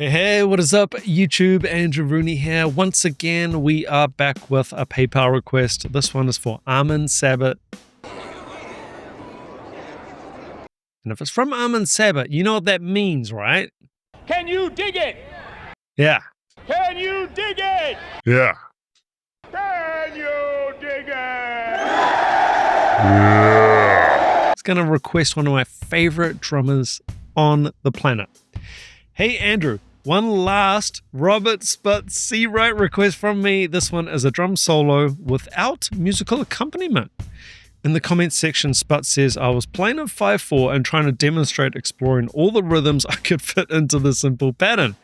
Hey, what is up, YouTube? Andrew Rooney here. Once again, we are back with a PayPal request. This one is for Armin Sabbat. And if it's from Armin Sabbat, you know what that means, right? Can you dig it? Yeah. Can you dig it? Yeah. Can you dig it? Yeah. It's going to request one of my favorite drummers on the planet. Hey, Andrew. One last Sput Searight request from me. This one is a drum solo without musical accompaniment. In the comments section, Sput says, I was playing a 5/4 and trying to demonstrate exploring all the rhythms I could fit into the simple pattern.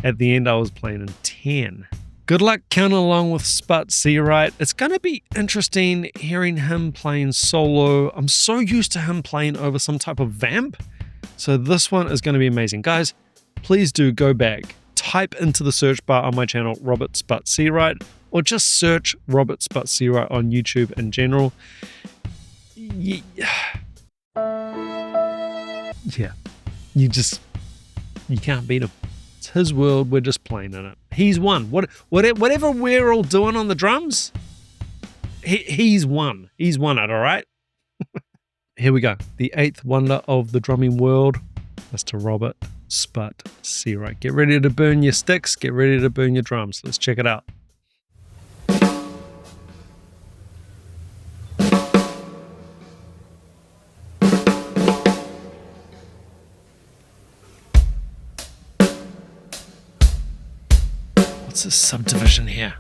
At the end, I was playing in 10. Good luck counting along with Sput Searight. It's going to be interesting hearing him playing solo. I'm so used to him playing over some type of vamp. So this one is going to be amazing. Guys, please do go back, type into the search bar on my channel, Sput Searight, or just search Sput Searight on YouTube in general. Yeah, you can't beat him. It's his world, we're just playing in it. He's won. Whatever we're all doing on the drums, he's won. He's won it, all right? Here we go. The eighth wonder of the drumming world, Mr. Sput Searight. Get ready to burn your sticks. Get ready to burn your drums. Let's check it out. What's this subdivision here?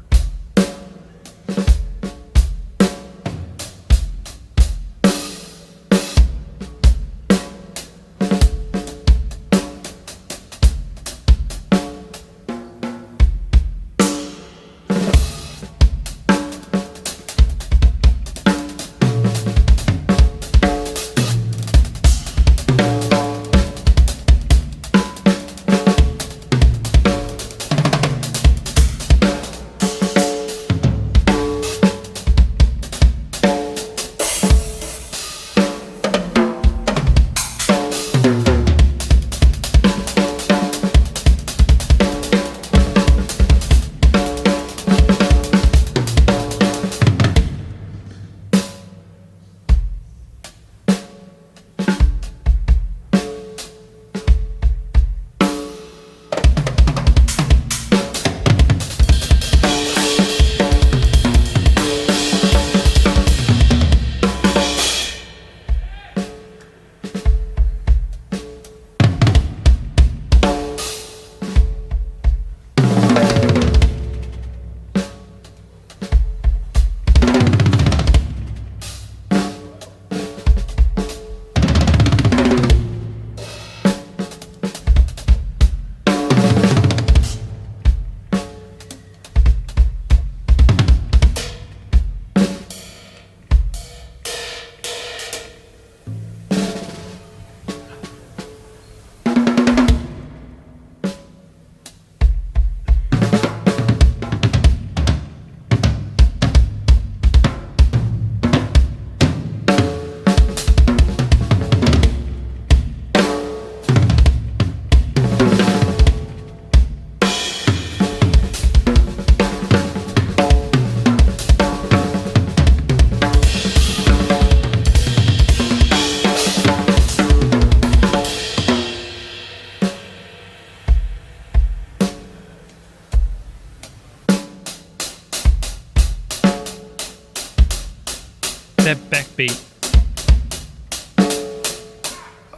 That backbeat.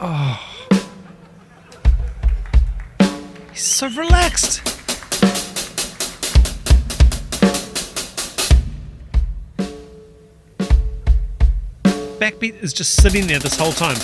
Oh. He's so relaxed. Backbeat is just sitting there this whole time.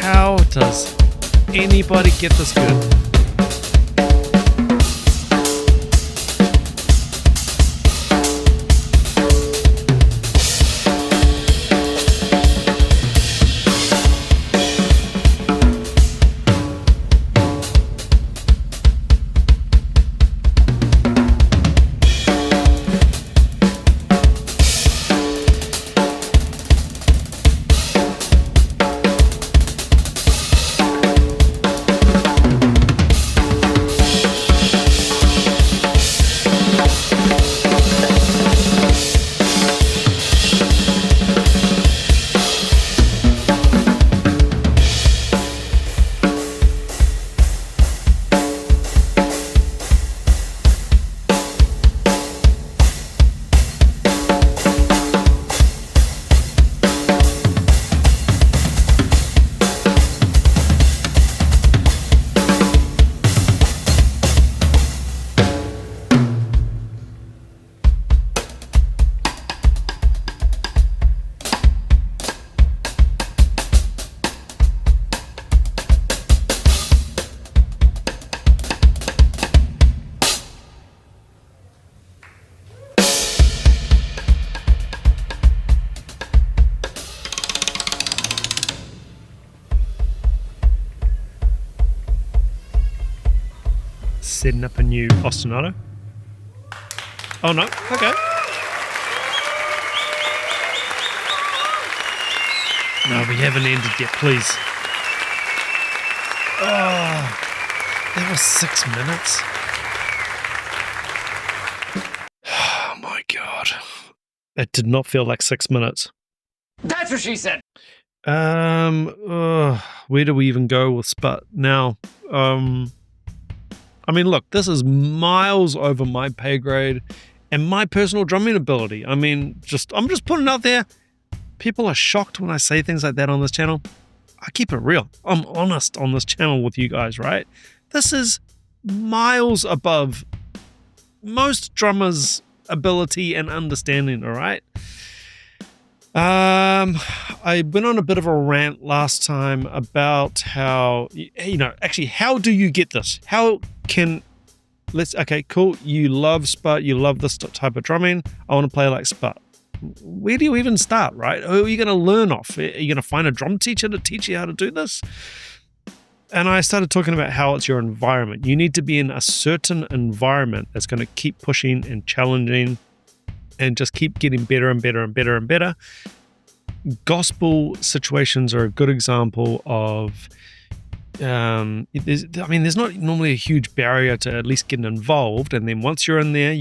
How does anybody get this good? Setting up a new ostinato. Oh no, okay. No, we haven't ended yet, please. Oh, that was 6 minutes. Oh my God. It did not feel like 6 minutes. That's what she said. Where do we even go with Sput now? I mean, look, this is miles over my pay grade and my personal drumming ability. I mean, I'm just putting it out there. People are shocked when I say things like that on this channel. I keep it real. I'm honest on this channel with you guys, right? This is miles above most drummers' ability and understanding, all right? I went on a bit of a rant last time about how, actually, how do you get this? Okay, cool. You love Sput. You love this type of drumming. I want to play like Sput. Where do you even start, right? Who are you going to learn off? Are you going to find a drum teacher to teach you how to do this? And I started talking about how it's your environment. You need to be in a certain environment that's going to keep pushing and challenging and just keep getting better and better and better and better. Gospel situations are a good example of, there's not normally a huge barrier to at least getting involved. And then once you're in there,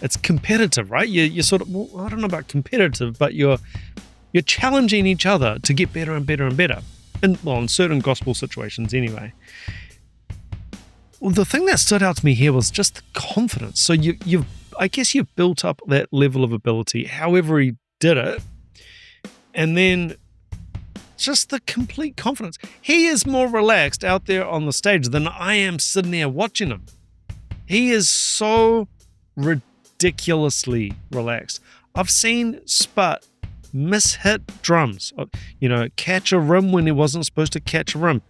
it's competitive, right? You're sort of, I don't know about competitive, but you're challenging each other to get better and better and better. In certain gospel situations anyway. Well, the thing that stood out to me here was just the confidence. So I guess you've built up that level of ability, however he did it, and then just the complete confidence. He is more relaxed out there on the stage than I am sitting there watching him. He is so ridiculously relaxed. I've seen Sput mishit drums, catch a rim when he wasn't supposed to catch a rim.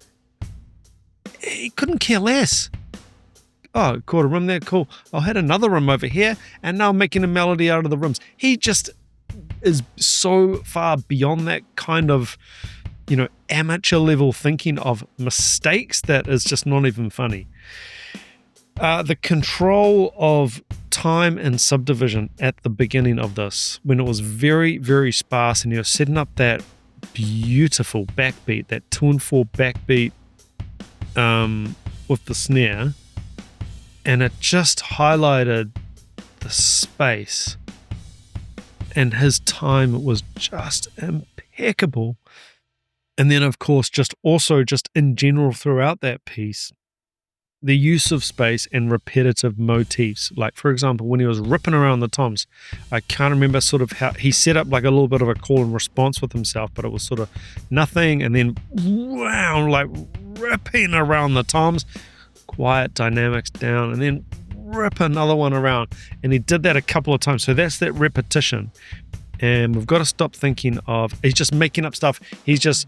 He couldn't care less. Oh, caught a rim there, cool. I'll hit another rim over here, and now I'm making a melody out of the rims. He just is so far beyond that kind of, amateur level thinking of mistakes that is just not even funny. The control of time and subdivision at the beginning of this, when it was very, very sparse, and you're setting up that beautiful backbeat, that 2-4 backbeat with the snare, and it just highlighted the space, and his time was just impeccable. And then, of course, just in general throughout that piece, the use of space and repetitive motifs. Like, for example, when he was ripping around the toms, I can't remember sort of how he set up like a little bit of a call and response with himself, but it was sort of nothing, and then wow, like ripping around the toms, quiet dynamics down, and then rip another one around. And he did that a couple of times. So that's that repetition. And we've got to stop thinking of he's just making up stuff. He's just,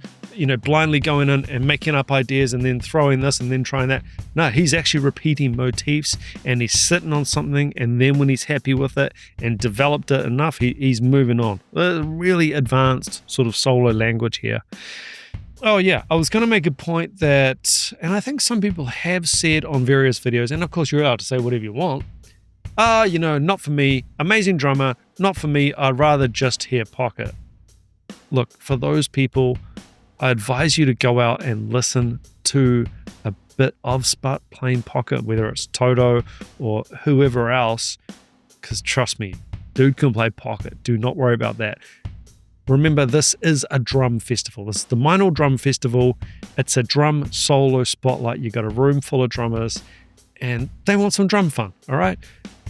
blindly going in and making up ideas and then throwing this and then trying that. No, he's actually repeating motifs and he's sitting on something. And then when he's happy with it and developed it enough, he's moving on. A really advanced sort of solo language here. Oh yeah, I was going to make a point that, and I think some people have said on various videos, and of course you're allowed to say whatever you want. Not for me, amazing drummer, not for me, I'd rather just hear pocket. Look, for those people, I advise you to go out and listen to a bit of Sput playing pocket, whether it's Toto or whoever else, because trust me, dude can play pocket. Do not worry about that. Remember, this is a drum festival. This is the Meinl Drum Festival. It's a drum solo spotlight. You got a room full of drummers and they want some drum fun, all right?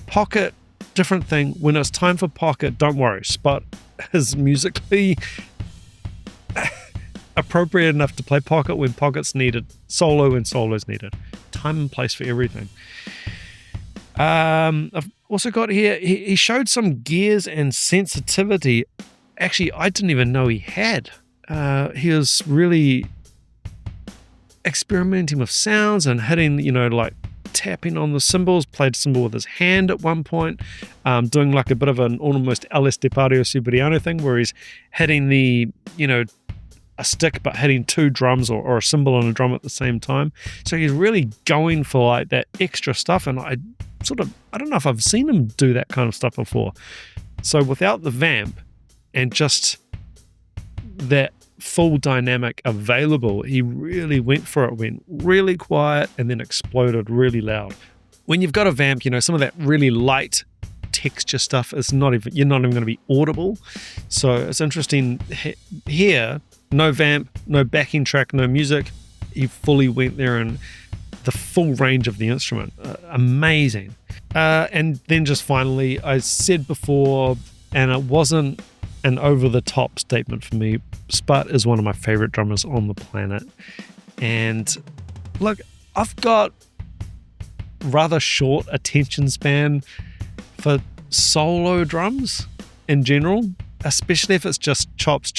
Pocket, different thing. When it's time for pocket, don't worry. Sput is musically appropriate enough to play pocket when pocket's needed, solo when solo's needed. Time and place for everything. I've also got here, he showed some gears and sensitivity. Actually, I didn't even know he had. He was really experimenting with sounds and hitting, like tapping on the cymbals, played cymbal with his hand at one point, doing like a bit of an almost Ales de Pario Subiriano thing where he's hitting the, a stick but hitting two drums or a cymbal and a drum at the same time. So he's really going for like that extra stuff, and I don't know if I've seen him do that kind of stuff before. So without the vamp and just that full dynamic available, he really went for it, went really quiet and then exploded really loud. When you've got a vamp, some of that really light texture stuff is you're not even going to be audible. So it's interesting here, no vamp, no backing track, no music. He fully went there and the full range of the instrument. Amazing. And then just finally, I said before, and it wasn't an over-the-top statement for me, Sput is one of my favorite drummers on the planet. And look, I've got rather short attention span for solo drums in general, especially if it's just chops.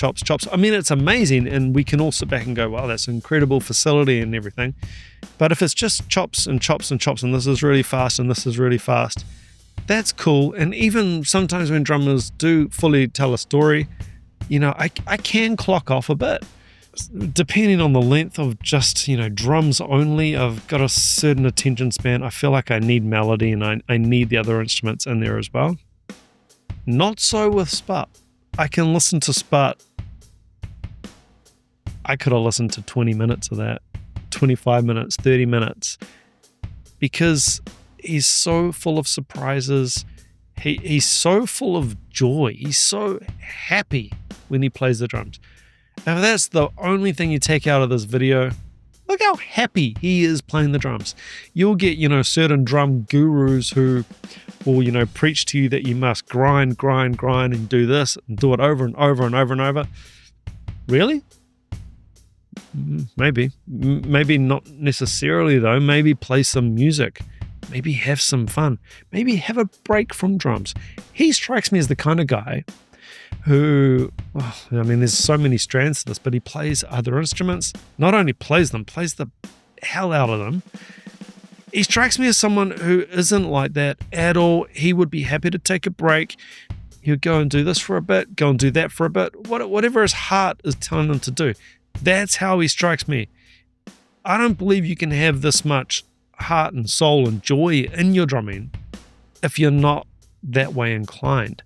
I mean, it's amazing and we can all sit back and go, wow, that's incredible facility and everything. But if it's just chops and this is really fast and this is really fast, that's cool. And even sometimes when drummers do fully tell a story, I can clock off a bit. Depending on the length of just, drums only, I've got a certain attention span. I feel like I need melody and I need the other instruments in there as well. Not so with Sput. I can listen to Sput. I could have listened to 20 minutes of that, 25 minutes, 30 minutes, because he's so full of surprises. He's so full of joy. He's so happy when he plays the drums. And if that's the only thing you take out of this video, look how happy he is playing the drums. You'll get, certain drum gurus who will, preach to you that you must grind and do this and do it over and over and over and over. Really? Maybe not necessarily though. Maybe play some music. Maybe have some fun. Maybe have a break from drums. He strikes me as the kind of guy who, there's so many strands to this, but he plays other instruments. Not only plays them, plays the hell out of them. He strikes me as someone who isn't like that at all. He would be happy to take a break. He would go and do this for a bit, go and do that for a bit, whatever his heart is telling him to do. That's how he strikes me. I don't believe you can have this much heart and soul and joy in your drumming if you're not that way inclined.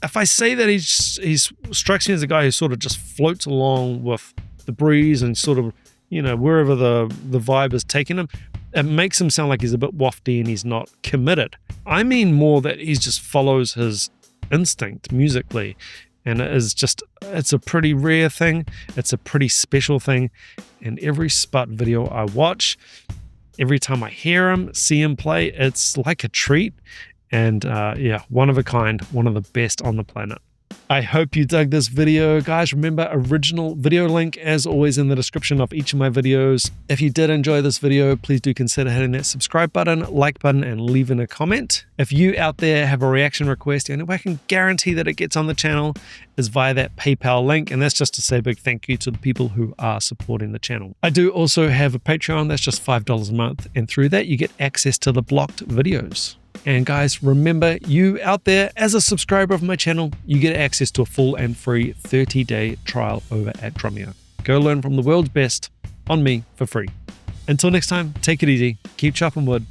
If I say that he strikes me as a guy who sort of just floats along with the breeze and sort of, wherever the vibe is taking him, it makes him sound like he's a bit wafty and he's not committed. I mean more that he just follows his instinct musically. And it's a pretty rare thing. It's a pretty special thing. And every Sput video I watch, every time I hear him, see him play, it's like a treat. And one of a kind, one of the best on the planet. I hope you dug this video. Guys, remember, original video link as always in the description of each of my videos. If you did enjoy this video, please do consider hitting that subscribe button, like button, and leaving a comment. If you out there have a reaction request, the only way I can guarantee that it gets on the channel is via that PayPal link, and that's just to say a big thank you to the people who are supporting the channel. I do also have a Patreon that's just $5 a month, and through that you get access to the blocked videos. And guys, remember, you out there, as a subscriber of my channel, you get access to a full and free 30-day trial over at Drumeo. Go learn from the world's best on me for free. Until next time, take it easy, keep chopping wood,